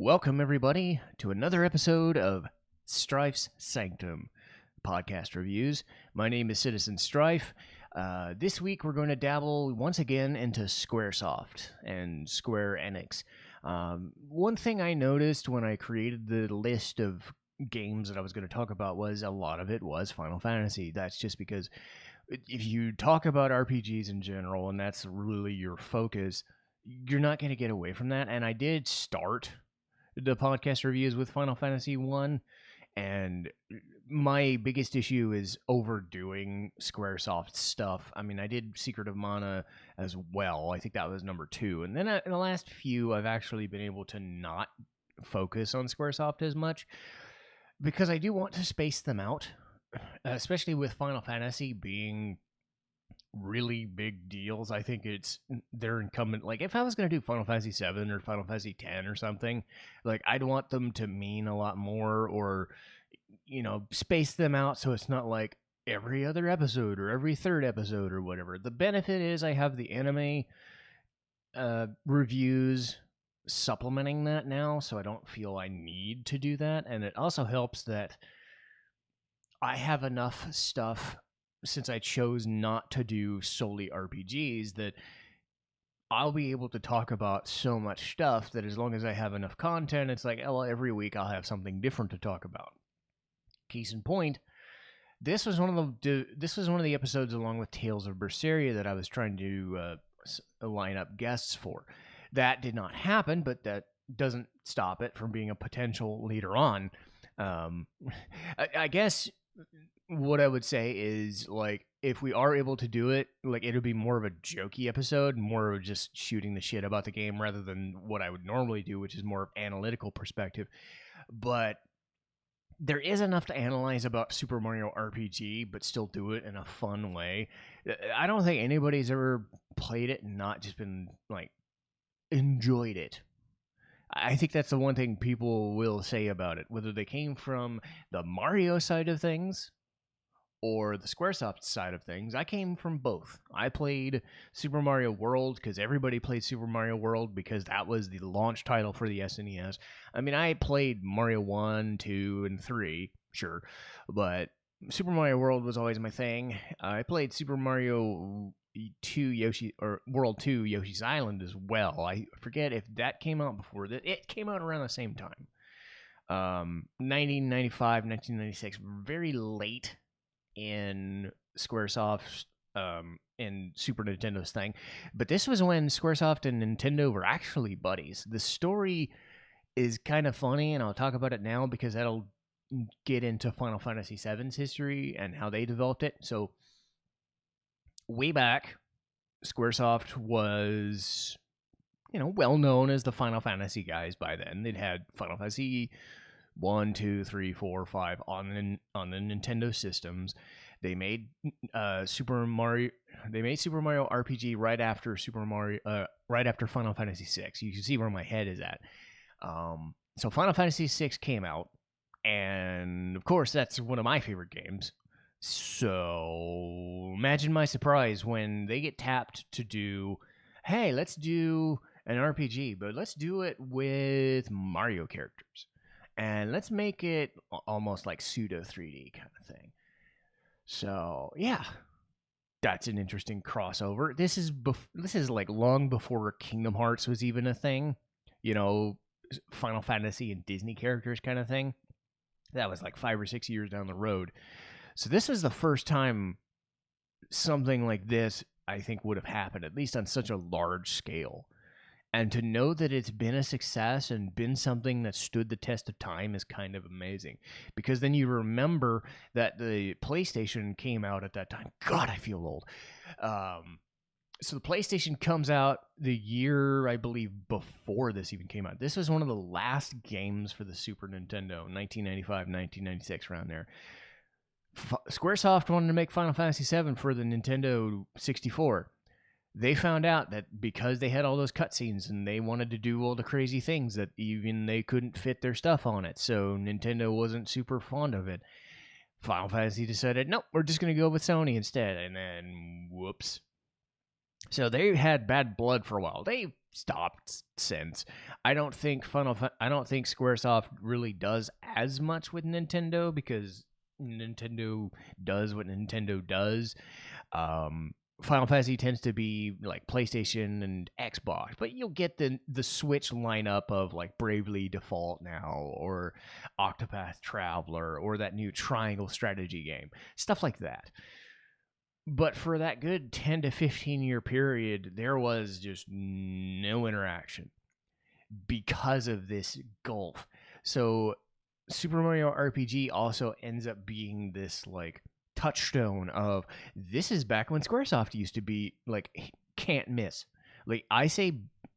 Welcome, everybody, to another episode of Strife's Sanctum podcast reviews. My name is Citizen Strife. This week, we're going to dabble once again into Squaresoft and Square Enix. One thing I noticed when I created the list of games that I was going to talk about was a lot of it was Final Fantasy. That's just because if you talk about RPGs in general, and that's really your focus, you're not going to get away from that. And I did start the podcast reviews with Final Fantasy 1, and my biggest issue is overdoing Squaresoft stuff. I mean, I did Secret of Mana as well. I think that was number 2. And then in the last few, I've actually been able to not focus on Squaresoft as much because I do want to space them out, especially with Final Fantasy being really big deals. I think they're incumbent. Like, if I was going to do Final Fantasy 7 or Final Fantasy 10 or something, like, I'd want them to mean a lot more, or space them out so it's not like every other episode or every third episode or whatever. The benefit is I have the anime reviews supplementing that now, so I don't feel I need to do that. And it also helps that I have enough stuff, since I chose not to do solely RPGs, that I'll be able to talk about so much stuff that as long as I have enough content, it's like, well, every week I'll have something different to talk about. Case in point, this was one of the episodes, along with Tales of Berseria, that I was trying to line up guests for. That did not happen, but that doesn't stop it from being a potential later on. I guess what I would say is, like, if we are able to do it, like, it'll be more of a jokey episode, more of just shooting the shit about the game rather than what I would normally do, which is more of analytical perspective. But there is enough to analyze about Super Mario RPG, but still do it in a fun way. I don't think anybody's ever played it and not just been, like, enjoyed it. I think that's the one thing people will say about it, whether they came from the Mario side of things or the Squaresoft side of things. I came from both. I played Super Mario World because everybody played Super Mario World because that was the launch title for the SNES. I mean, I played Mario 1, 2, and 3, sure, but Super Mario World was always my thing. I played Super Mario 2 World 2 Yoshi's Island as well. I forget if that came out before that. It came out around the same time. 1995, 1996, very late in Squaresoft and Super Nintendo's thing. But this was when Squaresoft and Nintendo were actually buddies. The story is kind of funny, and I'll talk about it now because that'll get into Final Fantasy VII's history and how they developed it. So way back, Squaresoft was, well known as the Final Fantasy guys by then. They'd had Final Fantasy 1, 2, 3, 4, 5 on the Nintendo systems. They made Super Mario RPG right after Final Fantasy 6. You can see where my head is at. So Final Fantasy 6 came out, and of course that's one of my favorite games. So imagine my surprise when they get tapped to do, hey, let's do an RPG, but let's do it with Mario characters. And let's make it almost like pseudo 3D kind of thing. So, yeah, that's an interesting crossover. This is like long before Kingdom Hearts was even a thing. Final Fantasy and Disney characters kind of thing. That was like 5 or 6 years down the road. So this is the first time something like this, I think, would have happened, at least on such a large scale. And to know that it's been a success and been something that stood the test of time is kind of amazing. Because then you remember that the PlayStation came out at that time. God, I feel old. So the PlayStation comes out the year, I believe, before this even came out. This was one of the last games for the Super Nintendo, 1995, 1996, around there. Squaresoft wanted to make Final Fantasy VII for the Nintendo 64. They found out that because they had all those cutscenes and they wanted to do all the crazy things, that even they couldn't fit their stuff on it. So Nintendo wasn't super fond of it. Final Fantasy decided, nope, we're just going to go with Sony instead. And then, whoops. So they had bad blood for a while. They stopped since. I don't think Squaresoft really does as much with Nintendo because Nintendo does what Nintendo does. Final Fantasy tends to be like PlayStation and Xbox, but you'll get the Switch lineup of like Bravely Default now, or Octopath Traveler, or that new Triangle strategy game, stuff like that. But for that good 10 to 15 year period, there was just no interaction because of this gulf. So Super Mario RPG also ends up being this like touchstone of, this is back when Squaresoft used to be like can't miss. Like I say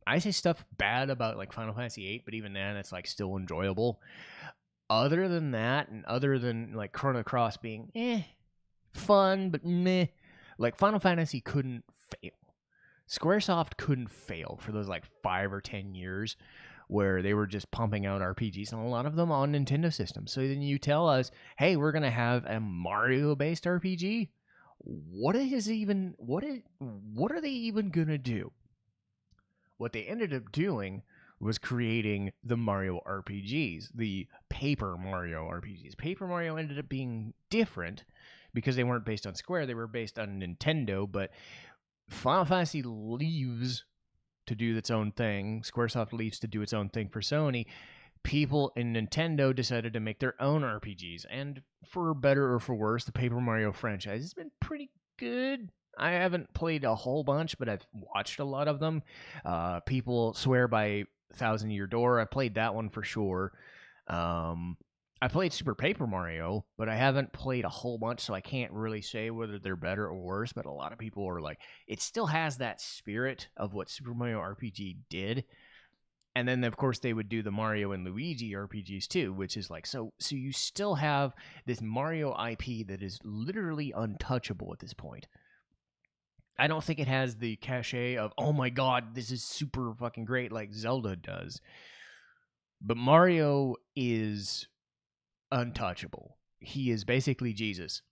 stuff bad about like Final Fantasy VIII, but even then it's like still enjoyable. Other than that, and other than like Chrono Cross being fun but meh, like Final Fantasy couldn't fail. Squaresoft couldn't fail for those like 5 or 10 years where they were just pumping out RPGs, and a lot of them on Nintendo systems. So then you tell us, hey, we're gonna have a Mario-based RPG. What are they even gonna do? What they ended up doing was creating the Mario RPGs, the Paper Mario RPGs. Paper Mario ended up being different because they weren't based on Square, they were based on Nintendo, but Final Fantasy leaves to do its own thing. Squaresoft leaves to do its own thing for Sony. People in Nintendo decided to make their own RPGs, and for better or for worse, the Paper Mario franchise has been pretty good. I haven't played a whole bunch, but I've watched a lot of them. People swear by Thousand Year Door. I played that one for sure. I played Super Paper Mario, but I haven't played a whole bunch, so I can't really say whether they're better or worse. But a lot of people are like, it still has that spirit of what Super Mario RPG did. And then, of course, they would do the Mario and Luigi RPGs too, which is like, so you still have this Mario IP that is literally untouchable at this point. I don't think it has the cachet of, oh my god, this is super fucking great like Zelda does. But Mario is untouchable. He is basically Jesus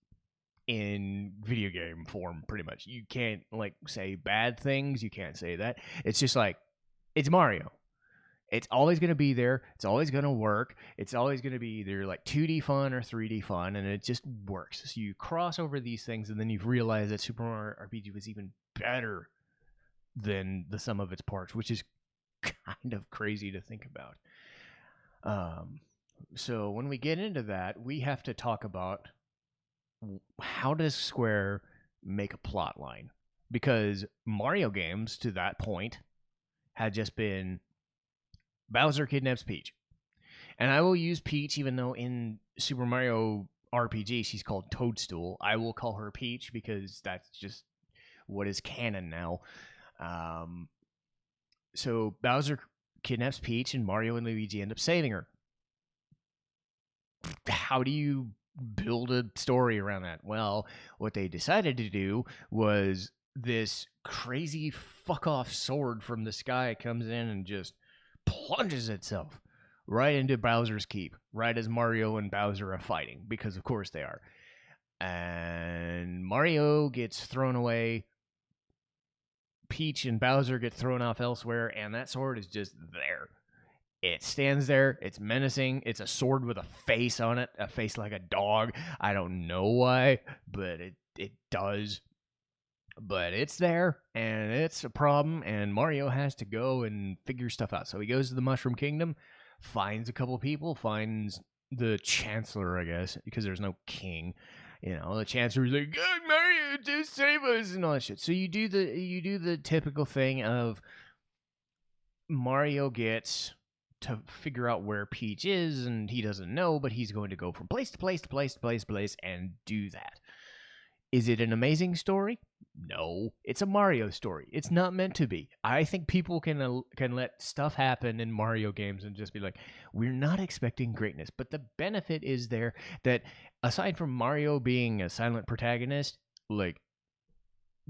in video game form, pretty much. You can't like say bad things. You can't say that. It's just like, it's Mario. It's always going to be there. It's always going to work. It's always going to be either like 2D fun or 3D fun, and it just works. So you cross over these things, and then you've realized that Super Mario RPG was even better than the sum of its parts, which is kind of crazy to think about. So when we get into that, we have to talk about how does Square make a plot line? Because Mario games to that point had just been Bowser kidnaps Peach. And I will use Peach even though in Super Mario RPG she's called Toadstool. I will call her Peach because that's just what is canon now. So Bowser kidnaps Peach and Mario and Luigi end up saving her. How do you build a story around that? Well, what they decided to do was this crazy fuck off sword from the sky comes in and just plunges itself right into Bowser's Keep, right as Mario and Bowser are fighting, because of course they are. And Mario gets thrown away. Peach and Bowser get thrown off elsewhere, and that sword is just there. It stands there. It's menacing. It's a sword with a face on it, a face like a dog. I don't know why, but it does. But it's there, and it's a problem, and Mario has to go and figure stuff out. So he goes to the Mushroom Kingdom, finds a couple people, finds the Chancellor, I guess, because there's no king. You know, the Chancellor's like, "God, Mario, just save us," and all that shit. So you do the typical thing of Mario gets to figure out where Peach is, and he doesn't know, but he's going to go from place to place to place to place to place and do that. Is it an amazing story? No, it's a Mario story. It's not meant to be. I think people can let stuff happen in Mario games and just be like, we're not expecting greatness. But the benefit is there that aside from Mario being a silent protagonist, like,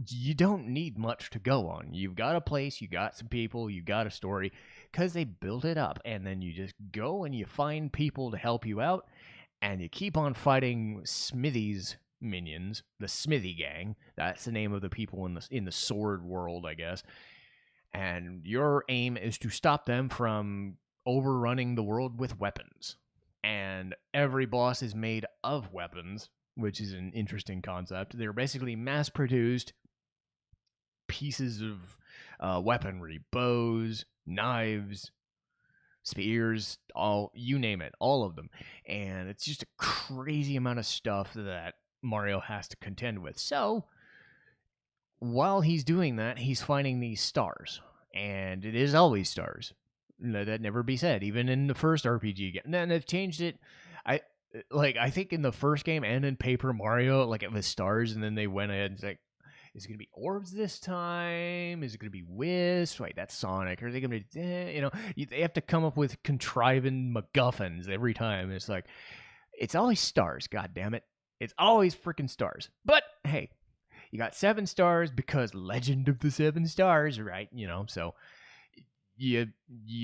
you don't need much to go on. You've got a place, you got some people, you got a story, because they built it up. And then you just go and you find people to help you out, and you keep on fighting Smithy's minions, the Smithy gang. That's the name of the people in the sword world, I guess. and your aim is to stop them from overrunning the world with weapons. And every boss is made of weapons, which is an interesting concept. They're basically mass produced pieces of weaponry, bows, knives, spears, all, you name it, all of them. And it's just a crazy amount of stuff that Mario has to contend with. So while he's doing that, he's finding these stars, and it is always stars. Let that never be said. Even in the first RPG game, then they've changed it. I think in the first game and in Paper Mario, like it was stars, and then they went ahead and like, is it gonna be orbs this time? Is it gonna be wisps? Wait, that's Sonic. Or are they gonna be? They have to come up with contriving MacGuffins every time. It's like, it's always stars. God damn it! It's always freaking stars. But hey, you got 7 stars because Legend of the 7 Stars, right? So you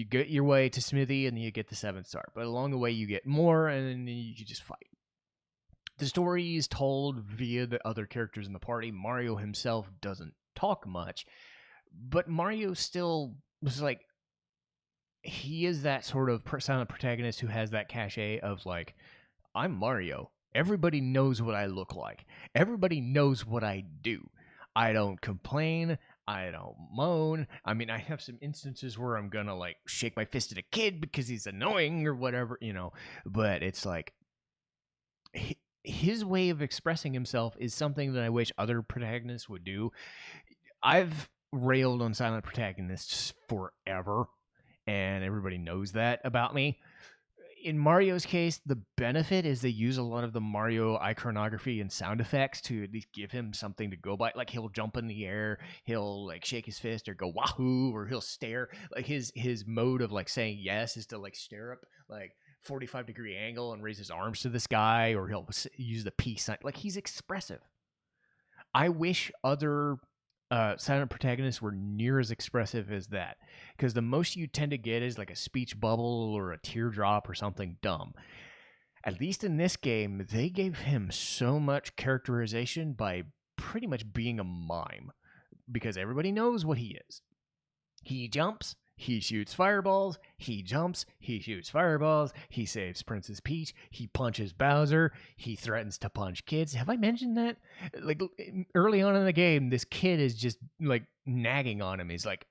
get your way to Smithy and you get the 7th star. But along the way you get more, and then you just fight. The story is told via the other characters in the party. Mario himself doesn't talk much, but Mario still was like, he is that sort of silent protagonist who has that cachet of like, I'm Mario. Everybody knows what I look like. Everybody knows what I do. I don't complain. I don't moan. I mean, I have some instances where I'm gonna like shake my fist at a kid because he's annoying or whatever, but it's like, his way of expressing himself is something that I wish other protagonists would do. I've railed on silent protagonists forever, and everybody knows that about me. In Mario's case, the benefit is they use a lot of the Mario iconography and sound effects to at least give him something to go by. Like, he'll jump in the air, he'll like shake his fist or go wahoo, or he'll stare. Like his mode of like saying yes is to like stare up like 45-degree angle and raise his arms to the sky, or he'll use the peace sign. Like, he's expressive. I wish other silent protagonists were near as expressive as that, because the most you tend to get is like a speech bubble or a teardrop or something dumb. At least in this game, they gave him so much characterization by pretty much being a mime, because everybody knows what he is. He jumps, he shoots fireballs, he jumps, he shoots fireballs, he saves Princess Peach, he punches Bowser, he threatens to punch kids. Have I mentioned that? Like, early on in the game, this kid is just like nagging on him. He's like,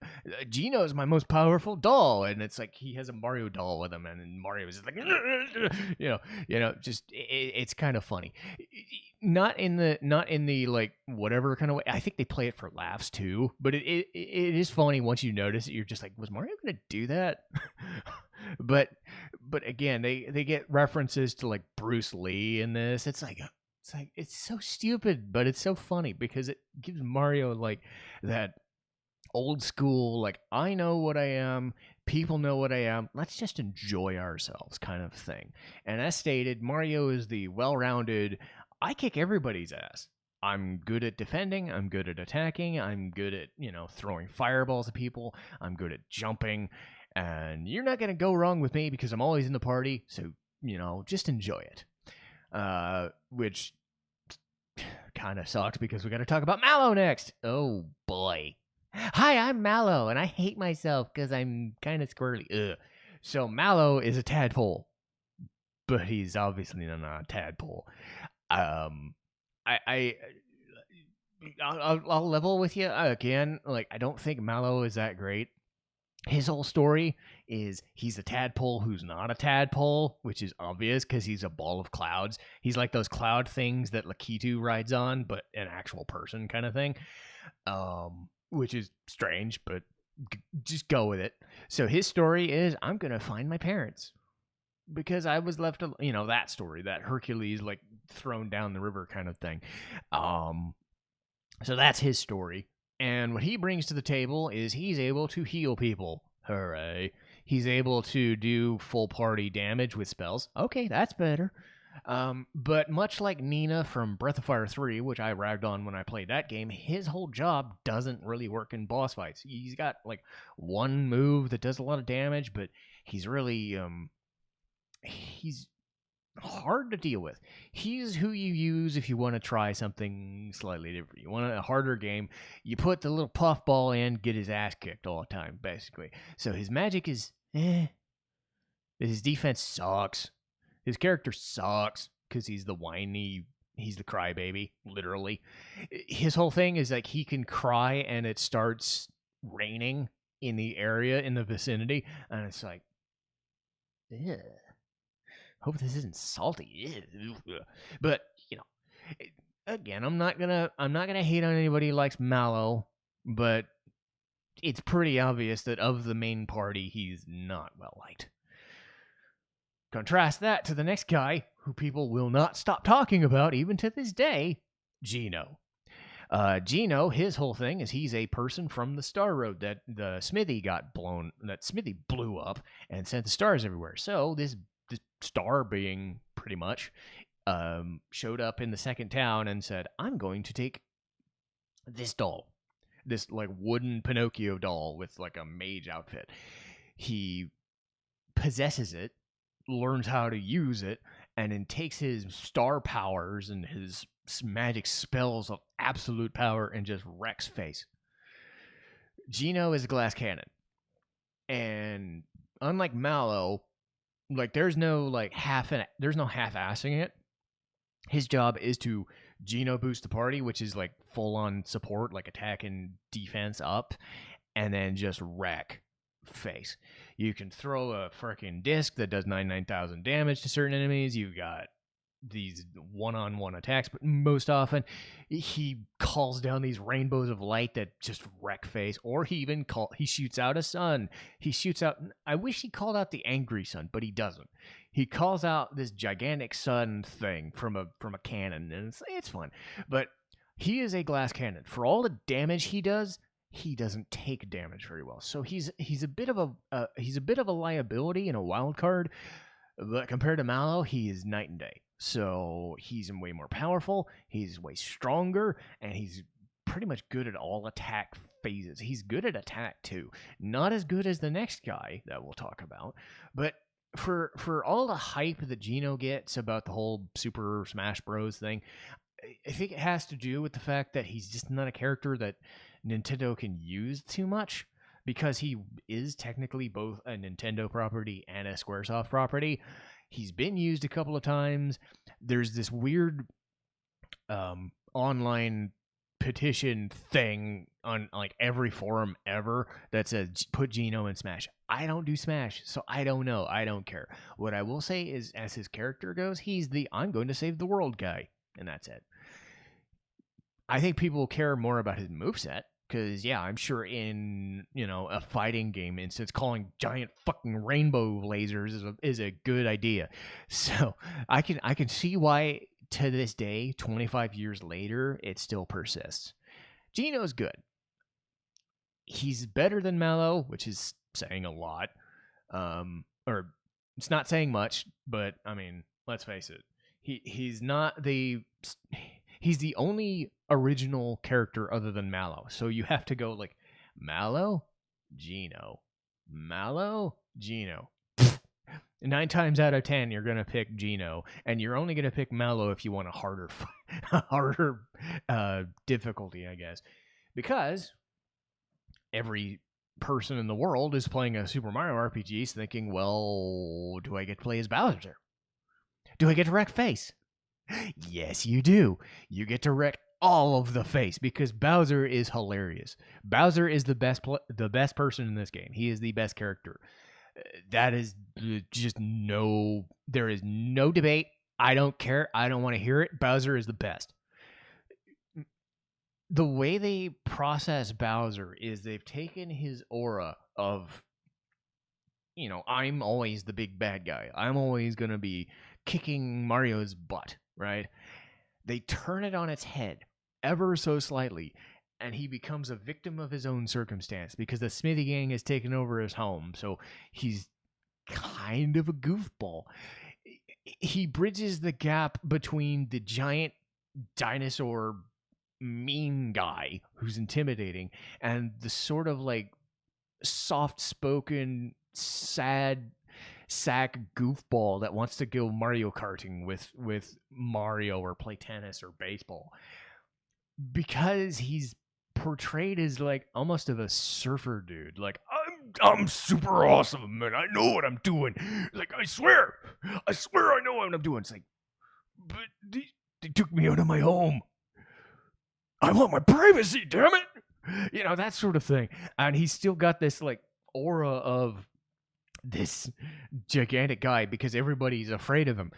Gino's my most powerful doll, and it's like he has a Mario doll with him, and Mario is just like, just it's kind of funny. Not in the like whatever kind of way. I think they play it for laughs too, but it is funny once you notice it. You're just like, was Mario gonna do that? but again, they get references to like Bruce Lee in this. It's so stupid, but it's so funny because it gives Mario like that old school, like, I know what I am, people know what I am, let's just enjoy ourselves kind of thing. And as stated, Mario is the well-rounded, I kick everybody's ass. I'm good at defending, I'm good at attacking, I'm good at, throwing fireballs at people, I'm good at jumping, and you're not going to go wrong with me because I'm always in the party, so, just enjoy it. Which kind of sucks because we got to talk about Mallow next. Oh, boy. Hi, I'm Mallow, and I hate myself because I'm kind of squirrely. Ugh. So Mallow is a tadpole, but he's obviously not a tadpole. I'll level with you again. Like, I don't think Mallow is that great. His whole story is he's a tadpole who's not a tadpole, which is obvious because he's a ball of clouds. He's like those cloud things that Lakitu rides on, but an actual person kind of thing. Which is strange, but just go with it. So his story is, I'm going to find my parents because I was left, that story, that Hercules, like, thrown down the river kind of thing. So that's his story. And what he brings to the table is he's able to heal people. Hooray. He's able to do full party damage with spells. Okay, that's better. But much like Nina from Breath of Fire 3, which I ragged on when I played that game, his whole job doesn't really work in boss fights. He's got like one move that does a lot of damage, but he's really he's hard to deal with. He's who you use if you want to try something slightly different. You want a harder game, you put the little puffball in, get his ass kicked all the time, basically. So his magic is his defense sucks. His character sucks because he's the whiny, he's the crybaby, literally. His whole thing is like he can cry and it starts raining in the area, in the vicinity, and it's like, ugh. Hope this isn't salty. But, you know, again, I'm not gonna hate on anybody who likes Mallow, but it's pretty obvious that of the main party, he's not well liked. Contrast that to the next guy, who people will not stop talking about even to this day, Gino. Gino, his whole thing is he's a person from the Star Road that the Smithy blew up and sent the stars everywhere. So this star being pretty much showed up in the second town and said, I'm going to take this doll, this like wooden Pinocchio doll with like a mage outfit. He possesses it, learns how to use it, and then takes his star powers and his magic spells of absolute power and just wrecks face. Gino is a glass cannon, and unlike Mallow, like there's no half-assing it. His job is to Gino boost the party, which is like full on support, like attack and defense up, and then just wreck face. You can throw a freaking disc that does 99,000 damage to certain enemies. You've got these one-on-one attacks, but most often he calls down these rainbows of light that just wreck face. Or he shoots out a sun. I wish he called out the angry sun, but he doesn't. He calls out this gigantic sun thing from a cannon, and it's fun. But he is a glass cannon. For all the damage he does, he doesn't take damage very well. So he's a bit of a liability and a wild card. But compared to Mallow, he is night and day. So he's way more powerful, he's way stronger, and he's pretty much good at all attack phases. He's good at attack too. Not as good as the next guy that we'll talk about, but for all the hype that Gino gets about the whole Super Smash Bros. Thing, I think it has to do with the fact that he's just not a character that Nintendo can use too much, because he is technically both a Nintendo property and a Squaresoft property. He's been used a couple of times. There's this weird online petition thing on like every forum ever that says put Gino in Smash. I don't do Smash, so I don't know. I don't care. What I will say is, as his character goes, he's the I'm going to save the world guy, and that's it. I think people care more about his moveset. Because, yeah, I'm sure in, a fighting game instance, calling giant fucking rainbow lasers is a good idea. So I can see why, to this day, 25 years later, it still persists. Gino's good. He's better than Mallow, which is saying a lot. Or it's not saying much, but, I mean, let's face it. He's the only original character other than Mallow. So you have to go like Mallow, Gino, Mallow, Gino. 9 times out of 10, you're gonna pick Gino, and you're only gonna pick Mallow if you want a harder difficulty, I guess, because every person in the world is playing a Super Mario RPG, thinking, well, do I get to play as Bowser? Do I get to wreck face? Yes, you do. You get to wreck all of the face because Bowser is hilarious. Bowser is the best person in this game. He is the best character. That is just there is no debate. I don't care. I don't want to hear it. Bowser is the best. The way they process Bowser is they've taken his aura of, I'm always the big bad guy. I'm always going to be kicking Mario's butt, right? They turn it on its head ever so slightly, and he becomes a victim of his own circumstance because the Smithy gang has taken over his home, so he's kind of a goofball. He bridges the gap between the giant dinosaur mean guy who's intimidating and the sort of like soft-spoken, sad sack goofball that wants to go Mario Karting with Mario or play tennis or baseball, because he's portrayed as like almost of a surfer dude. Like, I'm super awesome, man. I know what I'm doing. Like, I swear I know what I'm doing. It's like, but they took me out of my home. I want my privacy, damn it. You know, that sort of thing. And he's still got this like aura of this gigantic guy because everybody's afraid of him.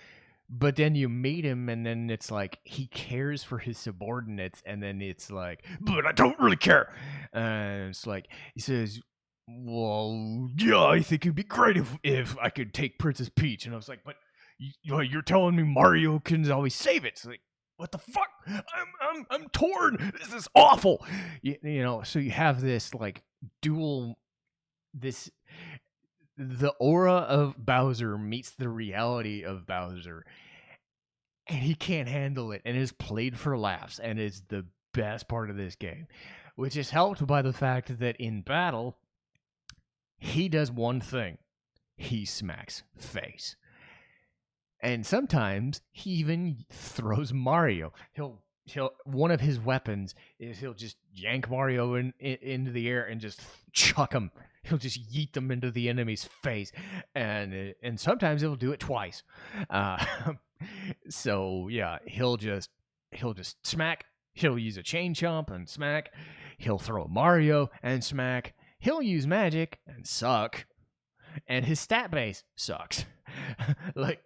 But then you meet him, and then it's like he cares for his subordinates, and then it's like, but I don't really care. And it's like he says, "Well, yeah, I think it'd be great if I could take Princess Peach." And I was like, "But you're telling me Mario can always save it?" It's like, what the fuck? I'm torn. This is awful. You know. So you have this like dual this the aura of Bowser meets the reality of Bowser, and he can't handle it, and is played for laughs, and is the best part of this game, which is helped by the fact that in battle, he does one thing: he smacks face, and sometimes he even throws Mario. He'll one of his weapons is he'll just yank Mario into the air and just chuck him. He'll just yeet them into the enemy's face, and sometimes he'll do it twice. Uh, so yeah, he'll just smack. He'll use a chain chomp and smack. He'll throw Mario and smack. He'll use magic and suck. And his stat base sucks. Like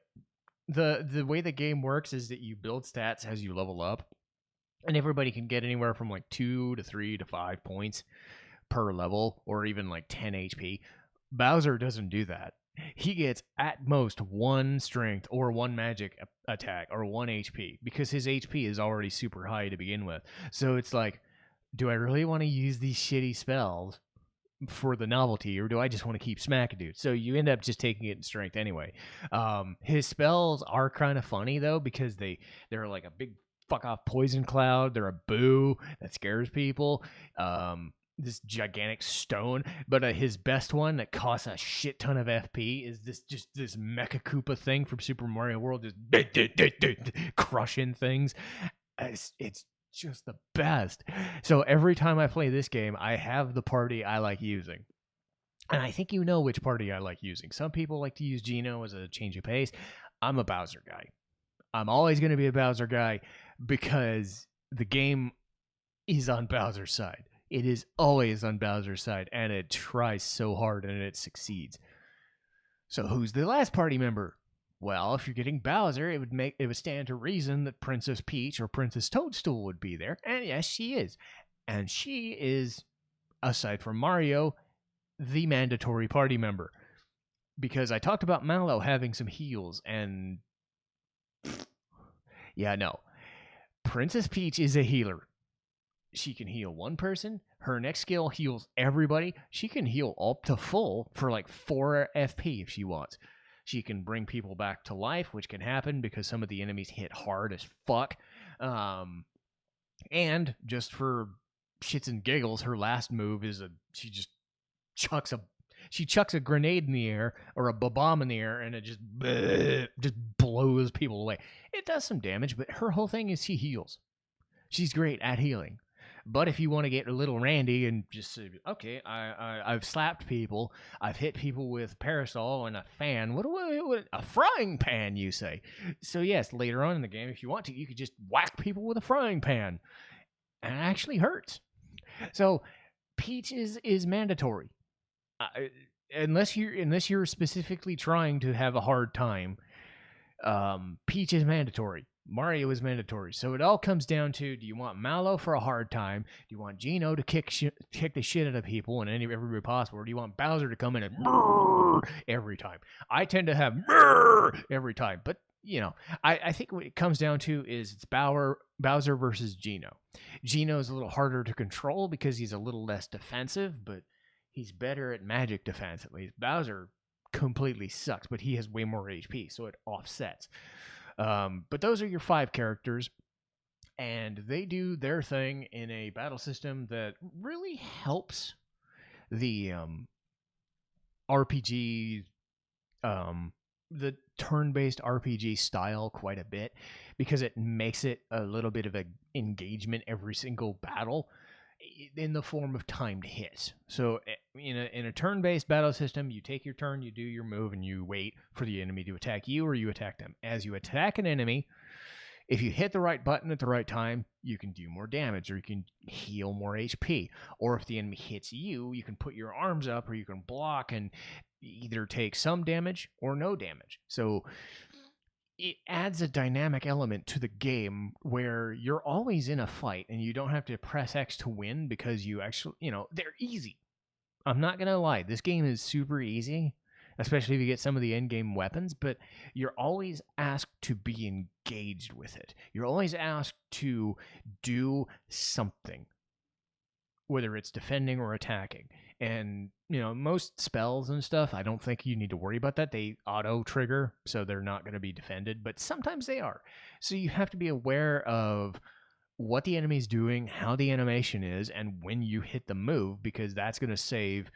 the way the game works is that you build stats as you level up, and everybody can get anywhere from like 2 to 3 to 5 points per level, or even like 10 HP. Bowser doesn't do that. He gets at most 1 strength or 1 magic attack or 1 HP because his HP is already super high to begin with. So it's like, do I really want to use these shitty spells for the novelty, or do I just want to keep smacking dude? So you end up just taking it in strength anyway. His spells are kind of funny though, because they're like a big fuck off poison cloud. They're a boo that scares people. This gigantic stone, but his best one that costs a shit ton of FP is this Mecha Koopa thing from Super Mario World, just crushing things. It's just the best. So every time I play this game, I have the party I like using. And I think you know which party I like using. Some people like to use Geno as a change of pace. I'm a Bowser guy. I'm always going to be a Bowser guy because the game is on Bowser's side. It is always on Bowser's side, and it tries so hard, and it succeeds. So who's the last party member? Well, if you're getting Bowser, it would stand to reason that Princess Peach or Princess Toadstool would be there, and yes, she is. And she is, aside from Mario, the mandatory party member. Because I talked about Mallow having some heals, and yeah, no. Princess Peach is a healer. She can heal one person. Her next skill heals everybody. She can heal up to full for like 4 FP if she wants. She can bring people back to life, which can happen because some of the enemies hit hard as fuck. And just for shits and giggles, her last move is she chucks a grenade in the air or a bomb in the air, and it just blows people away. It does some damage, but her whole thing is she heals. She's great at healing. But if you want to get a little randy and just say, okay, I've slapped people, I've hit people with parasol and a fan. What a frying pan, you say? So yes, later on in the game, if you want to, you could just whack people with a frying pan, and it actually hurts. So Peach is mandatory, unless you're specifically trying to have a hard time. Peach is mandatory. Mario is mandatory. So it all comes down to, do you want Mallow for a hard time? Do you want Geno to kick the shit out of people and everybody possible? Or do you want Bowser to come in and every time? I tend to have every time. But, you know, I think what it comes down to is it's Bowser versus Geno. Geno is a little harder to control because he's a little less defensive, but he's better at magic defense at least. Bowser completely sucks, but he has way more HP, so it offsets. But those are your 5 characters, and they do their thing in a battle system that really helps the RPG the turn-based RPG style quite a bit because it makes it a little bit of an engagement every single battle in the form of timed hits. So in a turn-based battle system, you take your turn, you do your move, and you wait for the enemy to attack you or you attack them. As you attack an enemy, if you hit the right button at the right time, you can do more damage or you can heal more HP. Or if the enemy hits you, you can put your arms up or you can block and either take some damage or no damage. So it adds a dynamic element to the game where you're always in a fight and you don't have to press X to win because you actually, they're easy. I'm not going to lie. This game is super easy, especially if you get some of the end-game weapons, but you're always asked to be engaged with it. You're always asked to do something, whether it's defending or attacking. And, most spells and stuff, I don't think you need to worry about that. They auto-trigger, so they're not going to be defended, but sometimes they are. So you have to be aware of what the enemy's doing, how the animation is, and when you hit the move, because that's going to save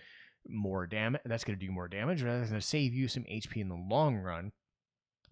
more damage. That's going to do more damage, or that's going to save you some HP in the long run.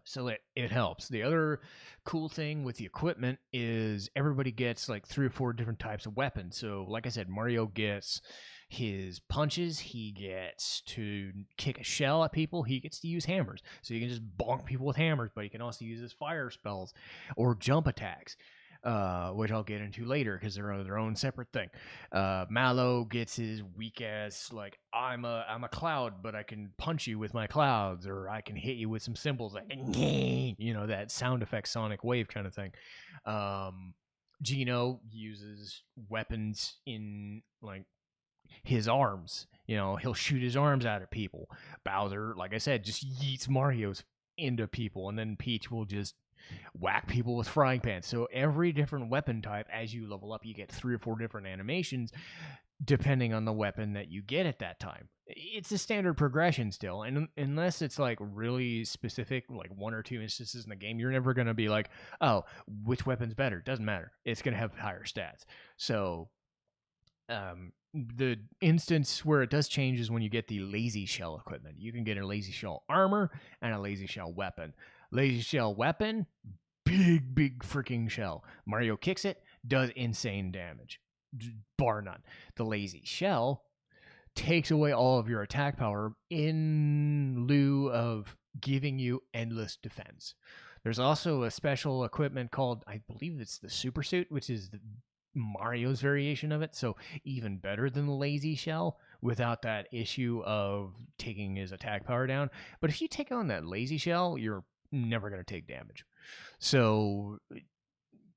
So it helps. The other cool thing with the equipment is everybody gets like 3 or 4 different types of weapons. So like I said, Mario gets his punches. He gets to kick a shell at people. He gets to use hammers. So you can just bonk people with hammers, but he can also use his fire spells or jump attacks. Which I'll get into later because they're their own separate thing. Mallow gets his weak ass like I'm a cloud, but I can punch you with my clouds, or I can hit you with some symbols like that sound effect sonic wave kind of thing. Gino uses weapons in like his arms. He'll shoot his arms out at people. Bowser, like I said, just yeets Mario's into people, and then Peach will just whack people with frying pans. So every different weapon type, as you level up, you get 3 or 4 different animations depending on the weapon that you get at that time. It's a standard progression still, and unless it's like really specific, like 1 or 2 instances in the game, you're never going to be like, oh, which weapon's better? Doesn't matter. It's going to have higher stats. So the instance where it does change is when you get the lazy shell equipment. You can get a lazy shell armor and a lazy shell weapon. Lazy shell weapon, big freaking shell. Mario kicks it, does insane damage, bar none. The lazy shell takes away all of your attack power in lieu of giving you endless defense. There's also a special equipment called, I believe it's the super suit, which is Mario's variation of it, so even better than the lazy shell without that issue of taking his attack power down. But if you take on that lazy shell, you're never going to take damage. So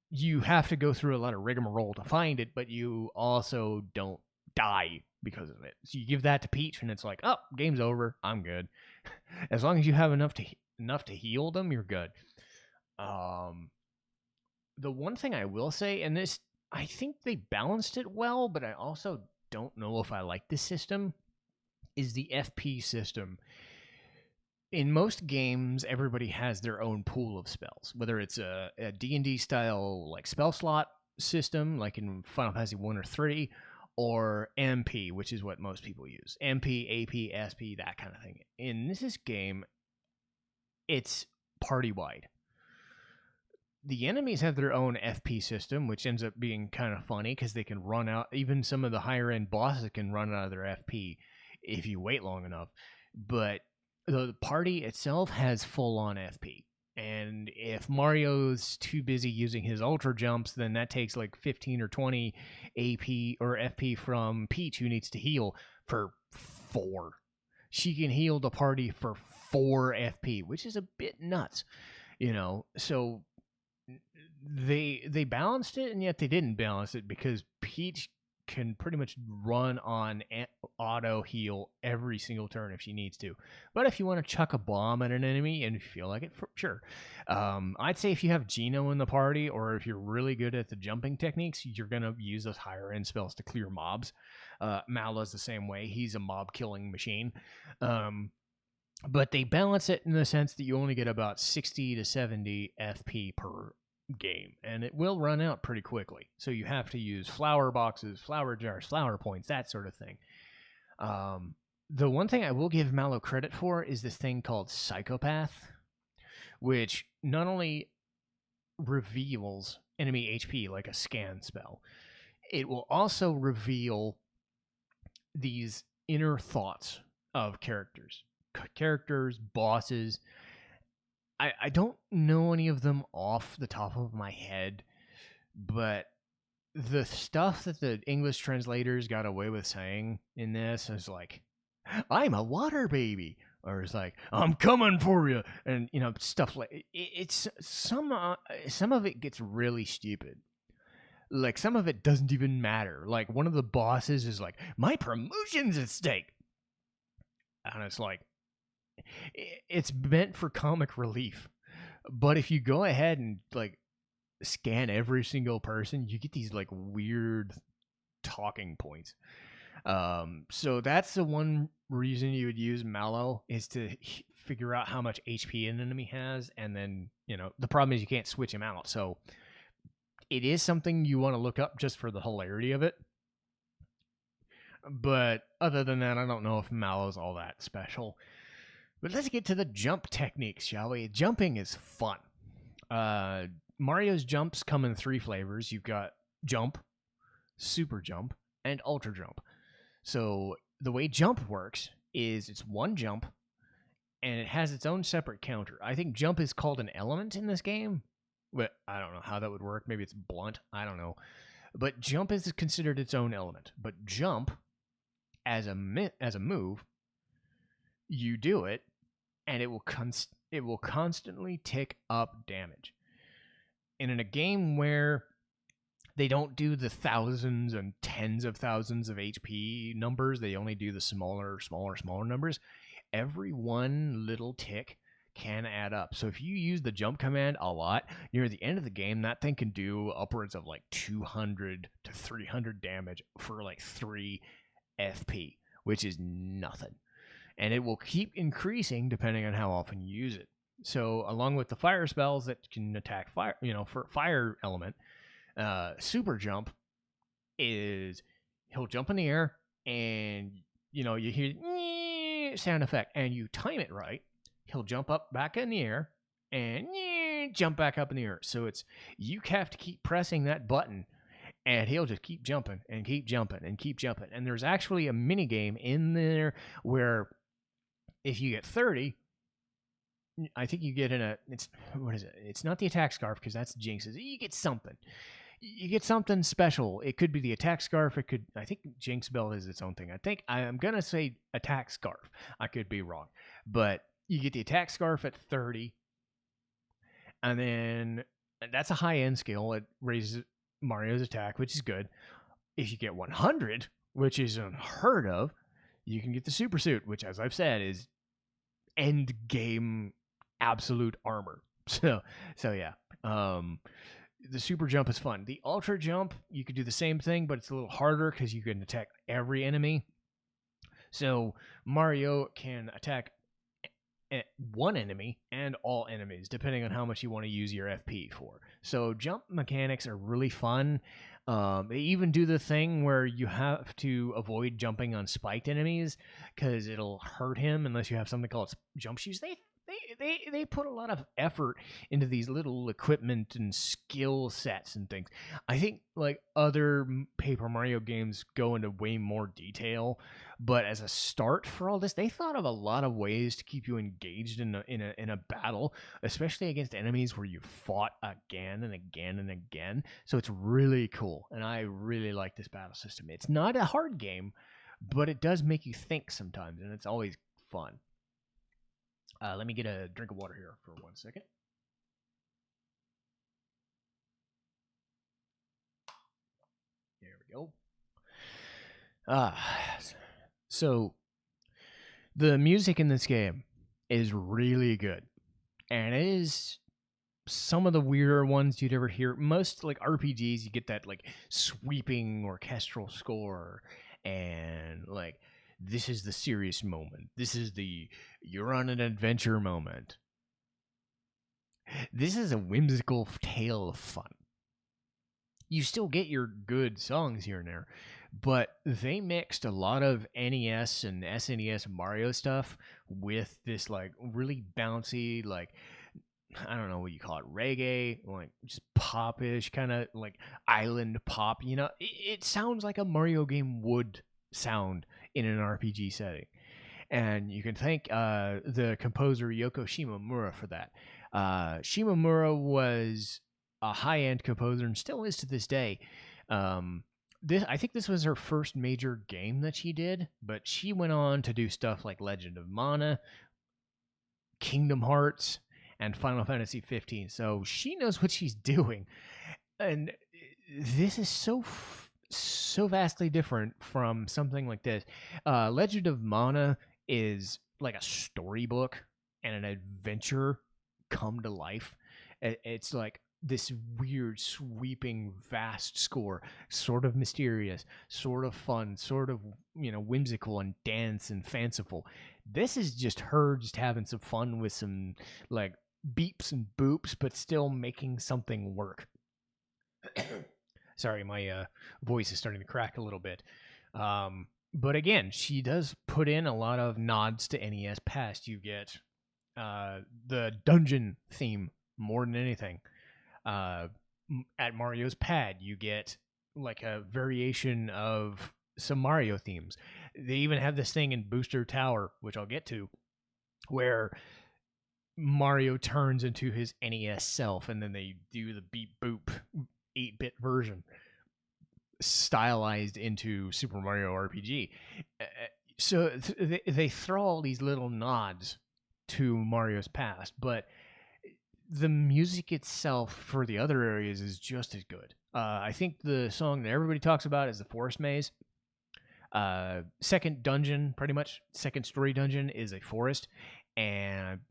you have to go through a lot of rigmarole to find it, but you also don't die because of it. So you give that to Peach and it's like, oh, game's over. I'm good. As long as you have enough to heal them, you're good. The one thing I will say, and this, I think they balanced it well, but I also don't know if I like this system, is the FP system. In most games, everybody has their own pool of spells, whether it's a D&D style like spell slot system, like in Final Fantasy 1 or 3, or MP, which is what most people use. MP, AP, SP, that kind of thing. In this game, it's party-wide. The enemies have their own FP system, which ends up being kind of funny because they can run out. Even some of the higher-end bosses can run out of their FP if you wait long enough. But the party itself has full-on FP. And if Mario's too busy using his ultra jumps, then that takes like 15 or 20 AP or FP from Peach, who needs to heal for 4. She can heal the party for 4 FP, which is a bit nuts, So they balanced it, and yet they didn't balance it because Peach can pretty much run on auto heal every single turn if she needs to. But if you want to chuck a bomb at an enemy and you feel like it, sure. I'd say if you have Gino in the party, or if you're really good at the jumping techniques, you're going to use those higher end spells to clear mobs. Mallow's the same way. He's a mob killing machine. But they balance it in the sense that you only get about 60 to 70 FP per game, and it will run out pretty quickly. So you have to use flower boxes, flower jars, flower points, that sort of thing. The one thing I will give Mallow credit for is this thing called Psychopath, which not only reveals enemy HP like a scan spell, it will also reveal these inner thoughts of characters, bosses. I don't know any of them off the top of my head, but the stuff that the English translators got away with saying in this is like, I'm a water baby, or it's like, I'm coming for you, and stuff like it's some of it gets really stupid. Like some of it doesn't even matter. Like one of the bosses is like, my promotion's at stake, and it's like, it's meant for comic relief. But if you go ahead and like scan every single person, you get these like weird talking points. So that's the one reason you would use Mallow, is to figure out how much HP an enemy has, and then the problem is you can't switch him out. So it is something you want to look up just for the hilarity of it. But other than that, I don't know if Mallow's all that special. But let's get to the jump techniques, shall we? Jumping is fun. Mario's jumps come in 3 flavors. You've got jump, super jump, and ultra jump. So the way jump works is it's one jump, and it has its own separate counter. I think jump is called an element in this game, but I don't know how that would work. Maybe it's blunt. I don't know. But jump is considered its own element. But jump, as a move, you do it, and it will constantly tick up damage. And in a game where they don't do the thousands and tens of thousands of HP numbers, they only do the smaller numbers, every one little tick can add up. So if you use the jump command a lot, near the end of the game, that thing can do upwards of like 200 to 300 damage for like 3 FP, which is nothing. And it will keep increasing depending on how often you use it. So along with the fire spells that can attack fire, for fire element, super jump is he'll jump in the air, and you hear sound effect, and you time it right, he'll jump up back in the air and jump back up in the air. So you have to keep pressing that button, and he'll just keep jumping and keep jumping and keep jumping. And there's actually a mini game in there where if you get 30, I think you get what is it? It's not the attack scarf, because that's Jinx's. You get something. You get something special. It could be the attack scarf. I think Jinx Belt is its own thing. I'm going to say attack scarf. I could be wrong. But you get the attack scarf at 30. And then that's a high-end skill. It raises Mario's attack, which is good. If you get 100, which is unheard of, you can get the super suit, which, as I've said, is end game absolute armor. So yeah. The super jump is fun. The ultra jump, you could do the same thing, but it's a little harder because you can attack every enemy. So Mario can attack one enemy and all enemies, depending on how much you want to use your FP for. So jump mechanics are really fun. They even do the thing where you have to avoid jumping on spiked enemies because it'll hurt him unless you have something called jump shoes. They put a lot of effort into these little equipment and skill sets and things. I think like other Paper Mario games go into way more detail, but as a start for all this, they thought of a lot of ways to keep you engaged in a battle, especially against enemies where you fought again and again and again. So it's really cool, and I really like this battle system. It's not a hard game, but it does make you think sometimes, and it's always fun. Let me get a drink of water here for 1 second. There we go. So the music in this game is really good, and it is some of the weirder ones you'd ever hear. Most like RPGs, you get that like sweeping orchestral score, and like, this is the serious moment. This is the you're on an adventure moment. This is a whimsical tale of fun. You still get your good songs here and there, but they mixed a lot of NES and SNES Mario stuff with this like really bouncy, like I don't know what you call it, reggae, like just popish kind of like island pop. It sounds like a Mario game would sound in an RPG setting, and you can thank the composer Yoko Shimomura for that. Shimomura was a high-end composer and still is to this day. I think this was her first major game that she did, but she went on to do stuff like Legend of Mana, Kingdom Hearts, and Final Fantasy 15. So she knows what she's doing, and this is so vastly different from something like this. Legend of Mana is like a storybook and an adventure come to life. It's like this weird, sweeping, vast score, sort of mysterious, sort of fun, sort of whimsical and dance and fanciful. This is just her just having some fun with some like beeps and boops, but still making something work. Sorry, my voice is starting to crack a little bit. But again, she does put in a lot of nods to NES past. You get the dungeon theme more than anything. At Mario's Pad, you get like a variation of some Mario themes. They even have this thing in Booster Tower, which I'll get to, where Mario turns into his NES self, and then they do the beep boop 8-bit version stylized into Super Mario RPG. So they throw all these little nods to Mario's past, but the music itself for the other areas is just as good. I think the song that everybody talks about is the Forest Maze. Second dungeon, pretty much second story dungeon, is a forest, and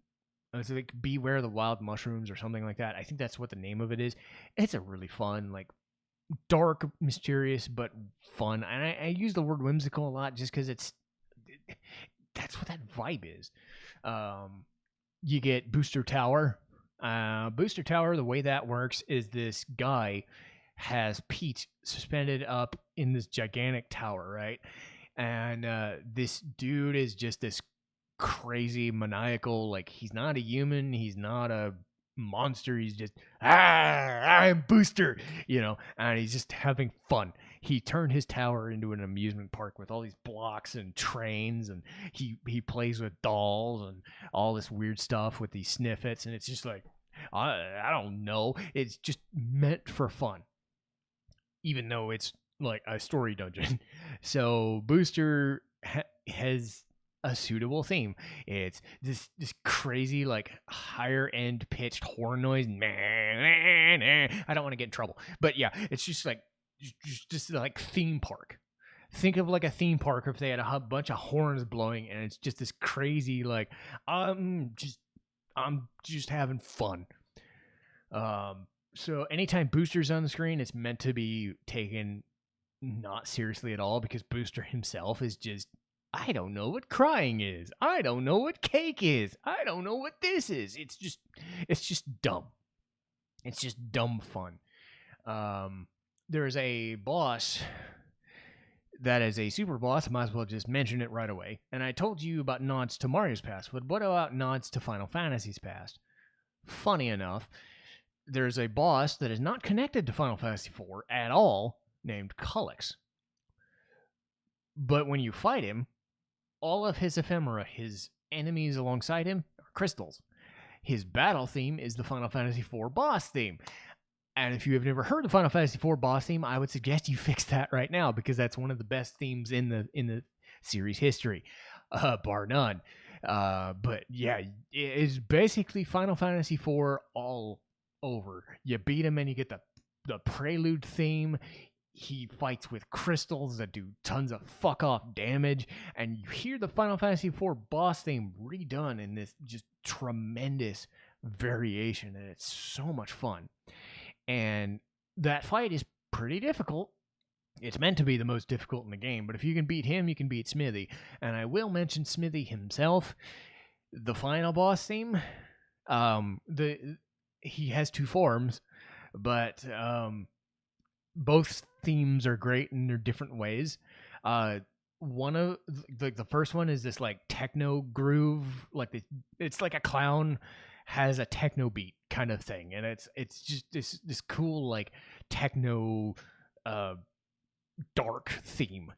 it's like Beware the Wild Mushrooms or something like that. I think that's what the name of it is. It's a really fun, like dark, mysterious, but fun. And I use the word whimsical a lot just because that's what that vibe is. You get Booster Tower. Booster Tower, the way that works is this guy has Peach suspended up in this gigantic tower, right? And this dude is just this crazy, maniacal, like he's not a human, he's not a monster, he's just, I'm Booster, and he's just having fun. He turned his tower into an amusement park with all these blocks and trains, and he plays with dolls and all this weird stuff with these sniffets, and it's just like, I don't know. It's just meant for fun, even though it's like a story dungeon. So Booster has a suitable theme. It's this crazy, like higher end pitched horn noise. I don't want to get in trouble, but yeah, it's just like just like theme park. Think of like a theme park if they had a bunch of horns blowing, and it's just this crazy like I'm just having fun. So anytime Booster's on the screen, it's meant to be taken not seriously at all, because Booster himself is just, I don't know what crying is. I don't know what cake is. I don't know what this is. It's just dumb. It's just dumb fun. There's a boss that is a super boss. I might as well just mention it right away. And I told you about nods to Mario's past, but what about nods to Final Fantasy's past? Funny enough, there's a boss that is not connected to Final Fantasy IV at all, named Cullix. But when you fight him, all of his ephemera, his enemies alongside him, are crystals. His battle theme is the Final Fantasy IV boss theme. And if you have never heard the Final Fantasy IV boss theme, I would suggest you fix that right now, because that's one of the best themes in the series history, bar none. But yeah, it's basically Final Fantasy IV all over. You beat him and you get the prelude theme. He fights with crystals that do tons of fuck off damage, and you hear the Final Fantasy IV boss theme redone in this just tremendous variation, and it's so much fun. And that fight is pretty difficult. It's meant to be the most difficult in the game, but if you can beat him, you can beat Smithy. And I will mention Smithy himself. The final boss theme, he has two forms, but both themes are great in their different ways. One of the first one is this like techno groove, it's like a clown has a techno beat kind of thing, and it's just this cool like techno uh dark theme.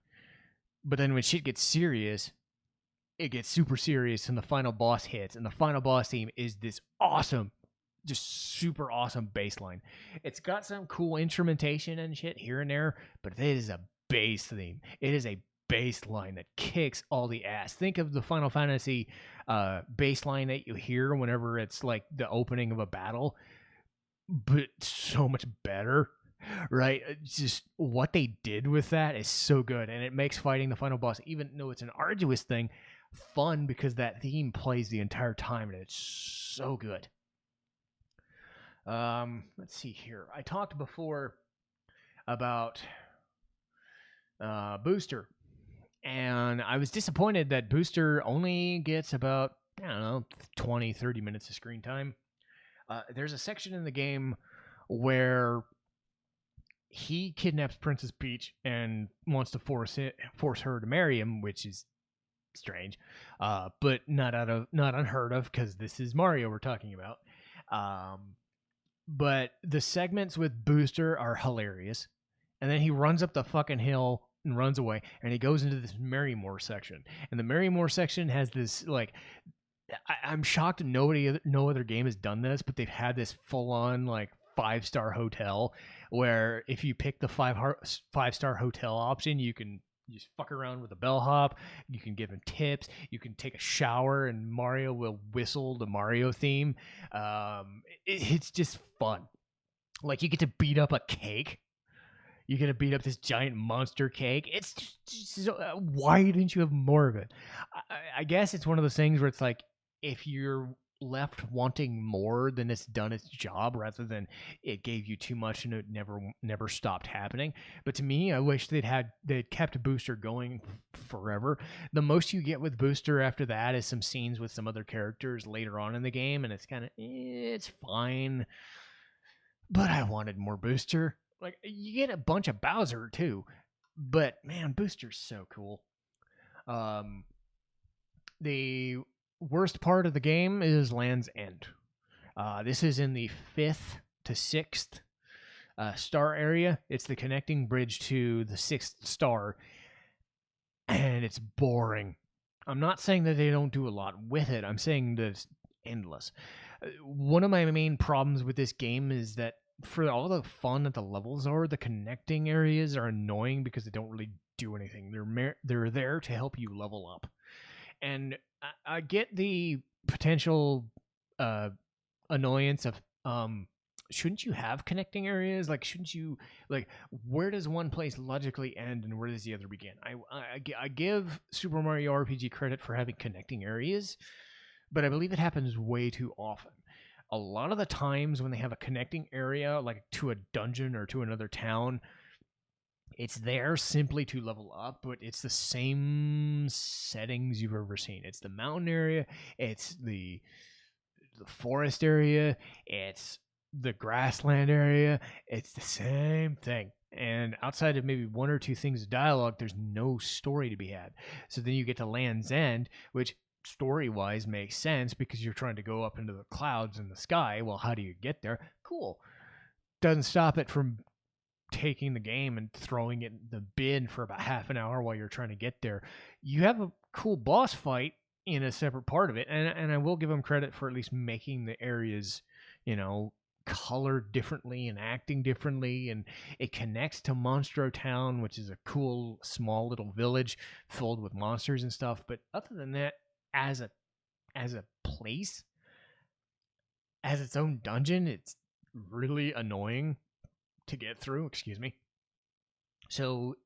But then when shit gets serious, it gets super serious, and the final boss hits, and the final boss theme is this awesome, just super awesome bass line. It's got some cool instrumentation and shit here and there, but it is a bass theme. It is a bass line that kicks all the ass. Think of the Final Fantasy bass line that you hear whenever it's like the opening of a battle, but so much better. Right? Just what they did with that is so good, and it makes fighting the final boss, even though it's an arduous thing, fun because that theme plays the entire time, and it's so good. Let's see here. I talked before about Booster, and I was disappointed that Booster only gets about, I don't know, 20, 30 minutes of screen time. There's a section in the game where he kidnaps Princess Peach and wants to force her to marry him, which is strange, but not unheard of because this is Mario we're talking about. But the segments with Booster are hilarious, and then he runs up the fucking hill and runs away, and he goes into this Marrymore section, and the Marrymore section has this like. I'm shocked no other game has done this, but they've had this full on like 5-star hotel where if you pick the 5-star hotel option, you can just fuck around with a bellhop. You can give him tips. You can take a shower, and Mario will whistle the Mario theme. It's just fun. Like you get to beat up a cake. You get to beat up this giant monster cake. It's just why didn't you have more of it? I guess it's one of those things where it's like if you're left wanting more, then it's done its job rather than it gave you too much and it never stopped happening. But to me, I wish they'd kept Booster going forever. The most you get with Booster after that is some scenes with some other characters later on in the game, and it's kind of it's fine. But I wanted more Booster. Like you get a bunch of Bowser too, but man, Booster's so cool. The worst part of the game is Land's End. This is in the 5th to 6th star area. It's the connecting bridge to the 6th star, and it's boring. I'm not saying that they don't do a lot with it. I'm saying that it's endless. One of my main problems with this game is that for all the fun that the levels are, the connecting areas are annoying because they don't really do anything. They're there to help you level up. And I get the potential annoyance of shouldn't you have connecting areas? Like, shouldn't you, like, where does one place logically end and where does the other begin? I give Super Mario RPG credit for having connecting areas, but I believe it happens way too often. A lot of the times when they have a connecting area, like to a dungeon or to another town, it's there simply to level up, but it's the same settings you've ever seen. It's the mountain area, it's the forest area, it's the grassland area. It's the same thing. And outside of maybe one or two things of dialogue, there's no story to be had. So then you get to Land's End, which story-wise makes sense because you're trying to go up into the clouds in the sky. Well, how do you get there? Cool. Doesn't stop it from taking the game and throwing it in the bin for about half an hour while you're trying to get there. You have a cool boss fight in a separate part of it, and I will give them credit for at least making the areas, colored differently and acting differently, and it connects to Monstro Town, which is a cool small little village filled with monsters and stuff. But other than that, as a place, as its own dungeon, it's really annoying to get through. Excuse me. So,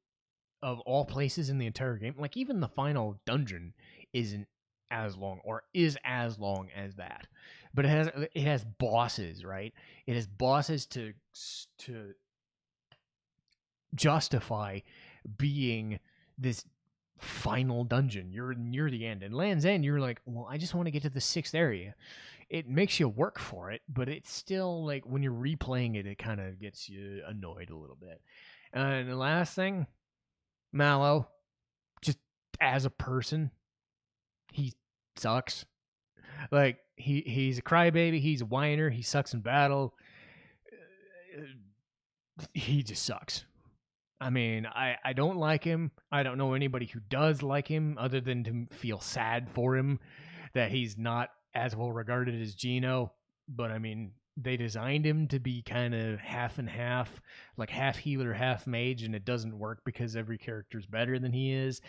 of all places in the entire game, like even the final dungeon isn't as long, or is as long as that, but it has bosses, right? It has bosses to justify being this final dungeon. You're near the end. And Land's End, you're like, well, I just want to get to the 6th area. It makes you work for it, but it's still like when you're replaying it, it kind of gets you annoyed a little bit. And the last thing, Mallow, just as a person, he sucks. Like he's a crybaby, he's a whiner, he sucks in battle. He just sucks. I mean, I don't like him. I don't know anybody who does like him other than to feel sad for him that he's not as well regarded as Gino. But I mean, they designed him to be kind of half and half, like half healer, half mage, and it doesn't work because every character's better than he is.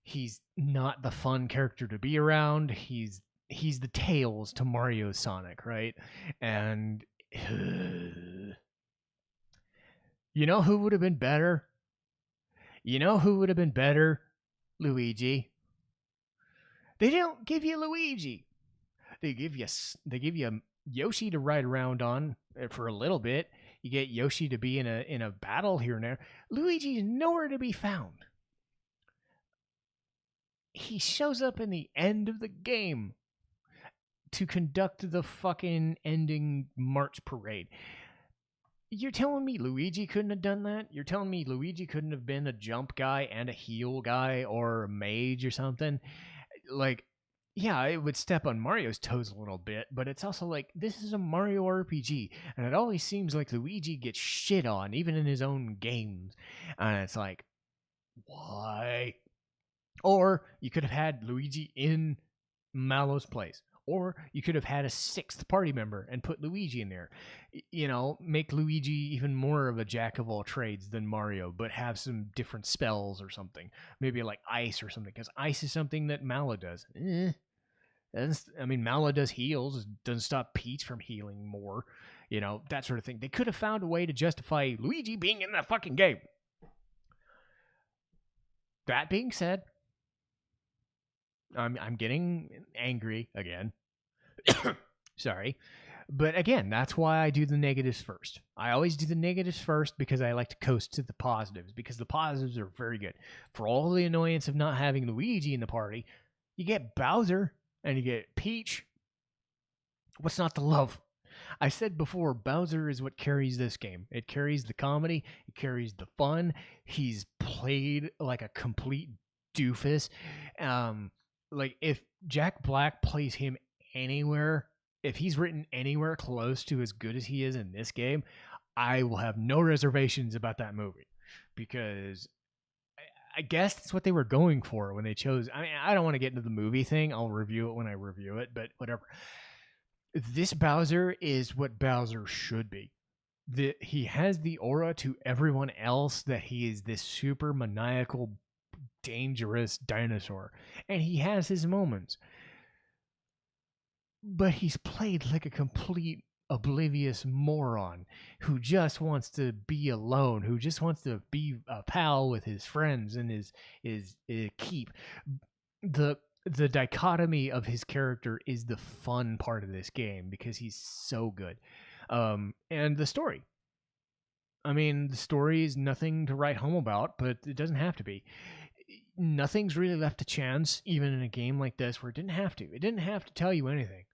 He's not the fun character to be around. He's the Tails to Mario's Sonic, right? And you know who would have been better? You know who would have been better? Luigi. They don't give you Luigi. They give you Yoshi to ride around on for a little bit. You get Yoshi to be in a battle here and there. Luigi's nowhere to be found. He shows up in the end of the game to conduct the fucking ending march parade. You're telling me Luigi couldn't have done that? You're telling me Luigi couldn't have been a jump guy and a heal guy or a mage or something? Like, yeah, it would step on Mario's toes a little bit, but it's also like, this is a Mario RPG, and it always seems like Luigi gets shit on, even in his own games. And it's like, why? Or you could have had Luigi in Mallow's place. Or you could have had a 6th party member and put Luigi in there. You know, make Luigi even more of a jack of all trades than Mario, but have some different spells or something. Maybe like ice or something, because ice is something that Mallow does. I mean, Mallow does heals, doesn't stop Peach from healing more. You know, that sort of thing. They could have found a way to justify Luigi being in the fucking game. That being said, I'm getting angry again. Sorry. But again, that's why I do the negatives first. I always do the negatives first because I like to coast to the positives, because the positives are very good. For all the annoyance of not having Luigi in the party, you get Bowser and you get Peach. What's not to love? I said before, Bowser is what carries this game. It carries the comedy, it carries the fun. He's played like a complete doofus. Like if Jack Black plays him anywhere, if he's written anywhere close to as good as he is in this game, I will have no reservations about that movie, because I guess that's what they were going for when they chose. I mean, I don't want to get into the movie thing. I'll review it when I review it, but whatever. This Bowser is what Bowser should be. He has the aura to everyone else that he is this super maniacal, dangerous dinosaur, and he has his moments, but he's played like a complete oblivious moron who just wants to be alone, who just wants to be a pal with his friends and his keep. The dichotomy of his character is the fun part of this game, because he's so good. And the story, I mean, the story is nothing to write home about, but it doesn't have to be. Nothing's really left to chance, even in a game like this, where it didn't have to. It didn't have to tell you anything.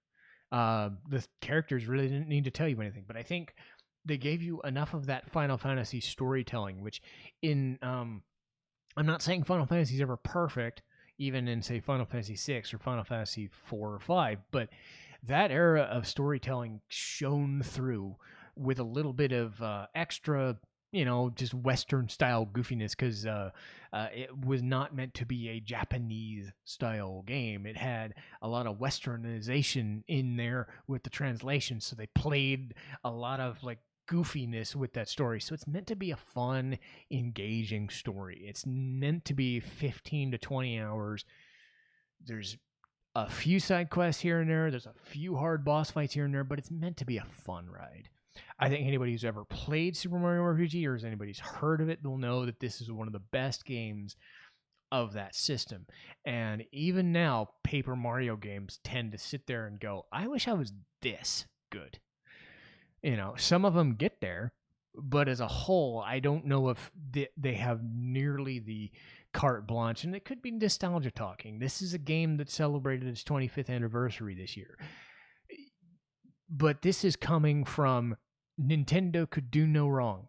The characters really didn't need to tell you anything, but I think they gave you enough of that Final Fantasy storytelling, which in I'm not saying Final Fantasy is ever perfect, even in say Final Fantasy 6 or Final Fantasy 4 or 5, but that era of storytelling shone through with a little bit of extra, just Western style goofiness, because it was not meant to be a Japanese style game. It had a lot of Westernization in there with the translation, so they played a lot of like goofiness with that story. So it's meant to be a fun, engaging story. It's meant to be 15 to 20 hours. There's a few side quests here and there. There's a few hard boss fights here and there, but it's meant to be a fun ride. I think anybody who's ever played Super Mario RPG, or as anybody's heard of it, they'll know that this is one of the best games of that system. And even now, Paper Mario games tend to sit there and go, I wish I was this good. Some of them get there, but as a whole, I don't know if they have nearly carte blanche, and it could be nostalgia talking. This is a game that celebrated its 25th anniversary this year. But this is coming from Nintendo could do no wrong.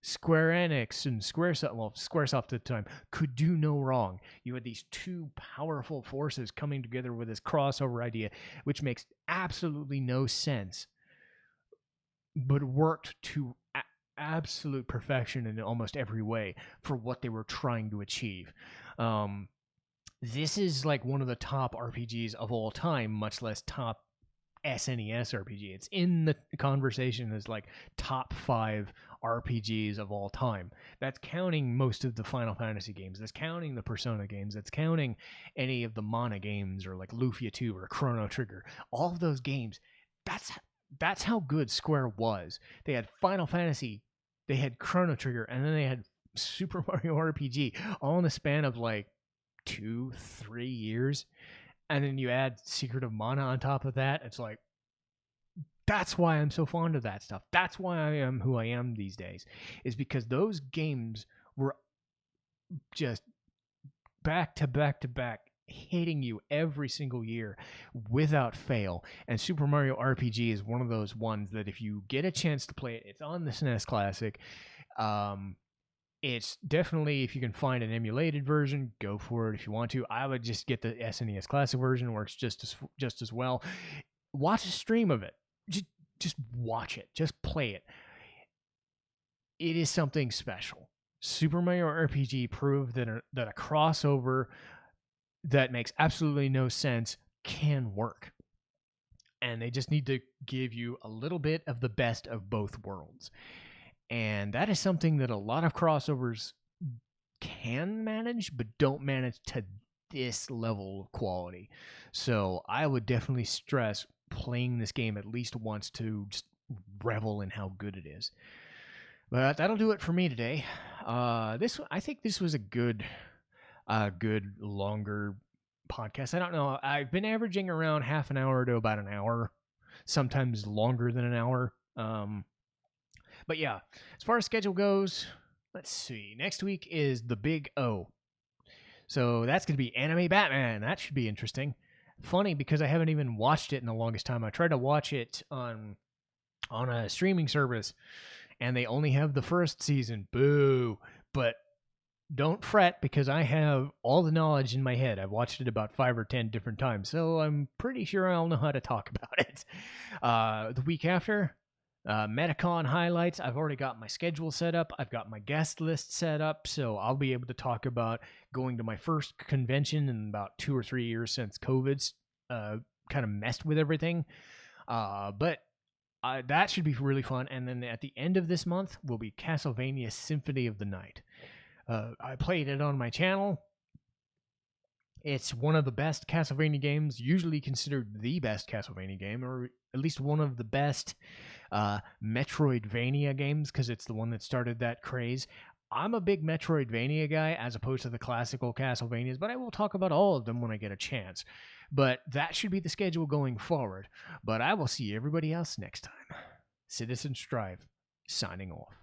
Square Enix and Squaresoft, well, Squaresoft at the time, could do no wrong. You had these two powerful forces coming together with this crossover idea, which makes absolutely no sense, but worked to absolute perfection in almost every way for what they were trying to achieve. This is like one of the top RPGs of all time, much less top SNES RPG. It's in the conversation as like top 5 RPGs of all time. That's counting most of the Final Fantasy games. That's counting the Persona games. That's counting any of the Mana games or like Lufia 2 or Chrono Trigger. All of those games. That's how good Square was. They had Final Fantasy, they had Chrono Trigger, and then they had Super Mario RPG, all in the span of like 2-3 years. And then you add Secret of Mana on top of that. It's like, that's why I'm so fond of that stuff. That's why I am who I am these days, is because those games were just back to back to back, hitting you every single year without fail. And Super Mario RPG is one of those ones that if you get a chance to play it, it's on the SNES Classic. It's definitely, if you can find an emulated version, go for it if you want to. I would just get the SNES Classic version. It works just as well. Watch a stream of it. Just watch it. Just play it. It is something special. Super Mario RPG proved that a crossover that makes absolutely no sense can work. And they just need to give you a little bit of the best of both worlds. And that is something that a lot of crossovers can manage, but don't manage to this level of quality. So I would definitely stress playing this game at least once to just revel in how good it is. But that'll do it for me today. I think this was a good longer podcast. I don't know. I've been averaging around half an hour to about an hour, sometimes longer than an hour. But yeah, as far as schedule goes, let's see. Next week is the Big O. So that's going to be Anime Batman. That should be interesting. Funny because I haven't even watched it in the longest time. I tried to watch it on a streaming service, and they only have the first season. Boo. But don't fret, because I have all the knowledge in my head. I've watched it about 5 or 10 different times, so I'm pretty sure I'll know how to talk about it. The week after, MetaCon highlights. I've already got my schedule set up. I've got my guest list set up, so I'll be able to talk about going to my first convention in about 2 or 3 years since COVID's kind of messed with everything. But that should be really fun. And then at the end of this month will be Castlevania Symphony of the Night. I played it on my channel. It's one of the best Castlevania games, usually considered the best Castlevania game, or at least one of the best Metroidvania games, because it's the one that started that craze. I'm a big Metroidvania guy as opposed to the classical Castlevanias, but I will talk about all of them when I get a chance. But that should be the schedule going forward. But I will see everybody else next time. Citizen Strife, signing off.